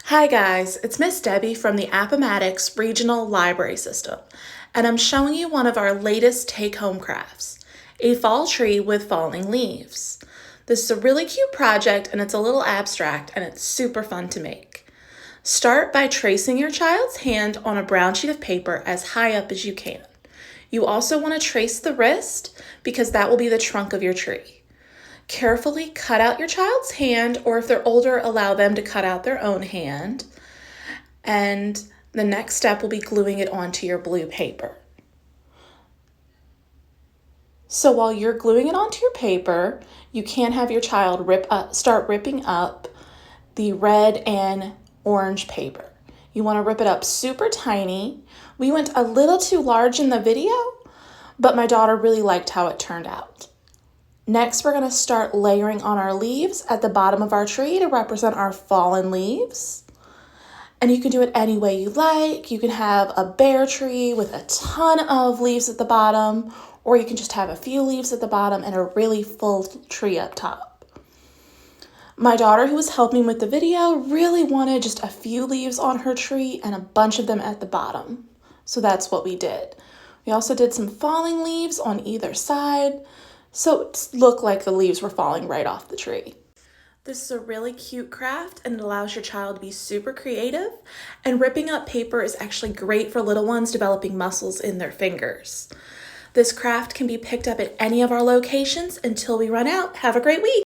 Hi guys, it's Miss Debbie from the Appomattox Regional Library System, and I'm showing you one of our latest take-home crafts, a fall tree with falling leaves. This is a really cute project and it's a little abstract and it's super fun to make. Start by tracing your child's hand on a brown sheet of paper as high up as you can. You also want to trace the wrist because that will be the trunk of your tree. Carefully cut out your child's hand, or if they're older, allow them to cut out their own hand. And the next step will be gluing it onto your blue paper. So while you're gluing it onto your paper, you can have your child start ripping up the red and orange paper. You want to rip it up super tiny. We went a little too large in the video, but my daughter really liked how it turned out. Next, we're going to start layering on our leaves at the bottom of our tree to represent our fallen leaves. And you can do it any way you like. You can have a bare tree with a ton of leaves at the bottom, or you can just have a few leaves at the bottom and a really full tree up top. My daughter, who was helping with the video, really wanted just a few leaves on her tree and a bunch of them at the bottom. So that's what we did. We also did some falling leaves on either side, so it looked like the leaves were falling right off the tree. This is a really cute craft and it allows your child to be super creative, and ripping up paper is actually great for little ones developing muscles in their fingers. This craft can be picked up at any of our locations until we run out. Have a great week.